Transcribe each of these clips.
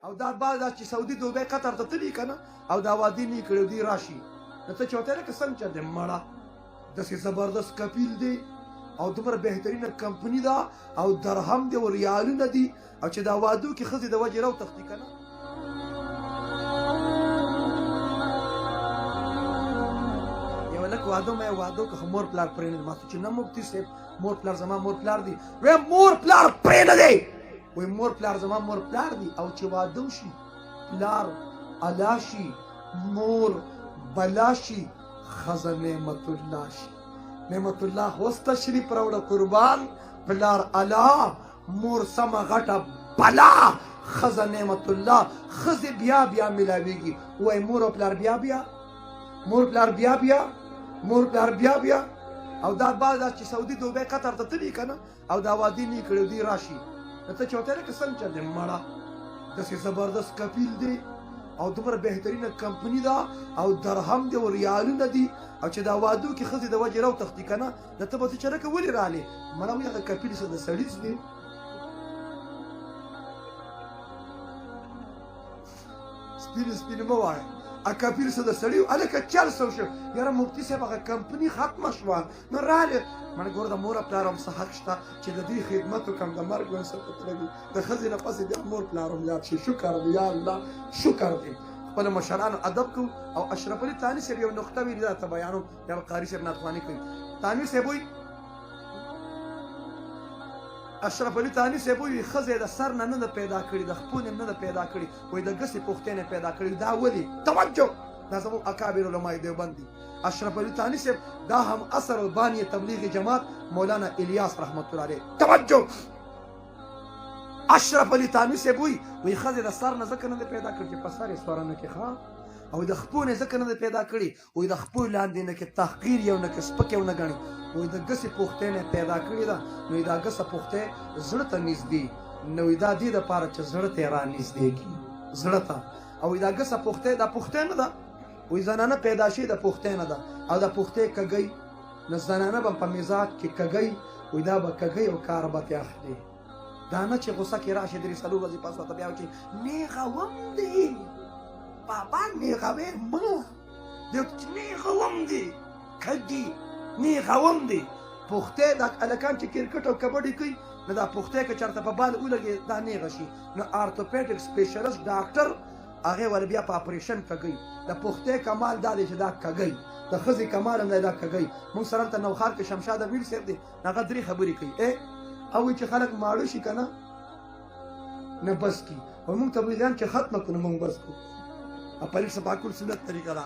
او دا بعد دا چې سعودي دوبۍ قطر ته تلي که نه او دا وادي نه یې کړی دوی راشي نو ته چې ورته لکه څنګه چې دی مړه داسې زبردست کپیل دی او دومره بهترینه کمپني ده او درهم دی او ریالونه دي او چې دا وادو کې ښځې د وجې راوتښتي که نه یو لک واده مې واده که خو مور پلار پرې نه دی ما چې نه مفتي صاحب مور پلار زما مور پلار دی وی مور پلار پرې نه دی وی مور پلار زما مور پلار دی او چې واده شي پلار الا شي مور بلا شي ښځه نعمت الله شي نعمت الله اوس تشریف راوړه قربان پلار الا مور سمه غټه بلا ښځه نعمت الله ښځې بیا بیا میلاویږي وای مور او پلار بیا بیا مور پلار بیا بیا مور پلار بیا بیا او دا بعد دا چې سعودي دوبۍ قطر ته تلي که نه او دا وادي نه یې کړی دوی راشي نو ته چې ورته لکه څنګه چې دی مړه داسې زبردست کپیل دی او دومره بهترینه کمپني ده او درهم دی او ریالونه دي او چې دا وادو کې ښځې د وجې راوتښتي که نه نو ته به څه چرکه ولې رالې مړه وایي هغه کپیل څه د سړي دی سپینې سپینې مه وایه کپیل څه د سړي هلکه چل سو شو یاره مفتي صاحب هغه کمپني ختمه شوه نو رالې مړه ګوره د مور او پلار هم څه حق شته چې د دوی خدمت وکړم د مرګ وسط لګي د ښځې نه پسې بیا مور پلار هم یاد شي شکر دی یا الله شکر دی خپلو مشرانو ادب کوو او اشرف علي تاني صاحب یو نقطه ویلي ده ته بیانوم یا قاري صاحب ناتواني کوي تاني صاحب وایي اشرف علي تاني صاحب وایي ښځې د سر نه ده پیدا کړي د خپو نه ده پیدا کړي وایي د ګسې پوښتې نه پیدا کړي دا ولې توجه دا زموږ اکابر علماء دیوبند دي اشرف علي تاني صاحب دا هم اثر البانی تبلیغ جماعت مولانا الیاس رحمت الله علیه توجه اشرف علي تاني صاحب وایي ښځې د سر نه ځکه نه ده پیدا کړي چې په سر یې سواره نه کې ښه او د خپو نه ځکه نه ده پیدا کړي وایي د خپو لاندې نه کې تحقیر یو نه کې سپک یو نه ګڼي وایي د ګسې پوښتې نه پیدا کړې ده نو دا ګسه پوښتې زړه ته نږدې نو دا دې دپاره چې زړه ته یې را نږدې کړي زړه ته او دا ګسه پوښتې دا پوښتې نه ده وایي زنانه پیدا شي د پوښتې نه ده او دا پوښتې کږی نو زنانه به په مزاج کې کږی وایي دا به کږی او کار به تې اخلي دا نه چې غوسه کې راشي درې څلور ورځې پس ورته بیا وایي چې نیغوم دی بابا نیغوې مه نیغوم دی کږي نیغوم دی پوښتې دا هلکان چې کرکټ او کبډي کوي نو دا پوښتې که چېرته په بال ولګي دا نیغه شي نو ارتوپیډک سپیشلیسټ ډاکټر هغې ول بیا په اپریشن کږی د پوښتې کمال دا دی چې دا کږی د ښځې کمال هم دی دا کږی موږ سره هلته نوښار کې شمشاد امیر صاحب دی هغه درې خبرې کوي او وایي چې خلک ماړه شي که نه نه بس کي او موږ تبلیغیان چې ختمه کړو موږ بس کړو پلیټ سپاکول سنت طریقه ده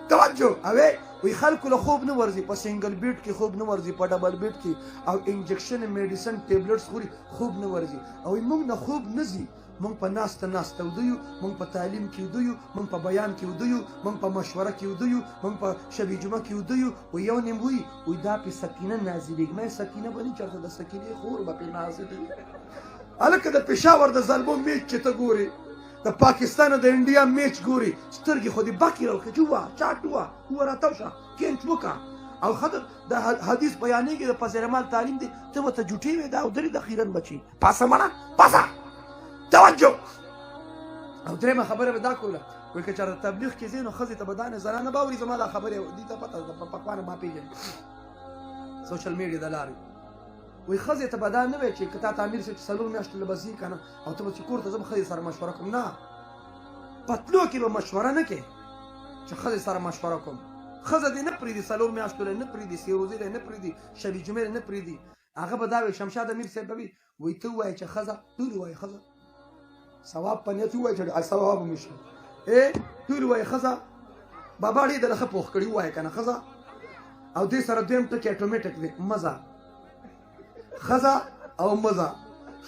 توجه اوی وی خلکو له خوب نه ورځي په سنگل بیډ کې خوب نه ورځي په ډبل بیډ کې او انجکشن میډیسن ټیبلټس خوري خوب نه ورځي او موږ نه خوب نه ځي موږ په ناسته ناسته ودیو موږ په تعلیم کې ودیو موږ په بیان کې ودیو موږ په مشوره کې ودیو موږ په شبي جمعه کې ودیو و یو نیم وی دا په سکینه نازلېږي مې سکینه به نه چېرته د سکینې خور به پرې نازلېږي هلکه د پېښور د زلمو میچ چې ته ګورې د پاکستان او د انډیا میچ ګوري سترګې خو دې بکې راوکړه چې ووه چاټ ووه ووه راتاو شه کینچ وکړه او ښه د حدیث بیانېږي د پسرمال تعلیم دی ته ورته جوټې وې دا او درې د خیرن بچي پاسه مړه پاسه توجه او درېیمه خبره به دا کوله وایي که چېرته تبلیغ کې ځې نو ښځې ته به دا نه زنانه به اوري زما دا خبرې دې ته پته ده په پخوانه ما پېژني سوشل میډیا د لارې وایي ښځې ته به دا نه وایي چې که تا ته امیر صاحب چې څلور میاشتې له به ځي که نه او ته به چې کور ته ځم ښځې سره مشوره کوم نه په تلو کې به مشوره نه کوې چې ښځې سره مشوره کوم ښځه دې نه پرېږدي څلور میاشتو لی نه پرېږدي سیروزې لی نه پرېږدي شبي جمعې لی نه پرېږدي هغه به دا وایي شمشاد امیر صاحب به وي وایي ته ووایې چې ښځه ټولې وایي ښځه ثواب په نیت ووایي چې ثواب هم شي ټولې وایي ښځه بابا ډېر دله ښه پوخ کړي ووایه که نه ښځه او دې سره دویم ټکي اټومیټک دی مزه ښځه او مزه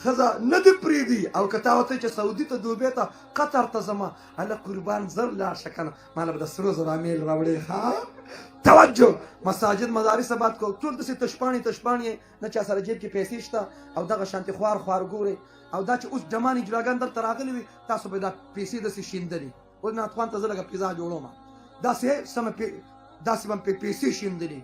ښځه نه دې پرېږدي او که تا ورته چې سعودي ته دوبۍ ته قطر ته ځمه هلک قربان زر لاړ شه که نه ماله به د سرو زرو امیل راوړې ښه توجه مساجد مدارس آباد کو ټول داسې تشپاڼې تشپاڼې نه چا سره جیب کې پیسې شته او دغه شانتې خوار خوار ګورې او دا چې اوس جمانې جلاګان دلته راغلي وي تاسو به دا پیسې داسې شیندلي اوس ناتوان ته زه لږه پیزا جوړوم داسې سمه داسې به پیسې شیندلي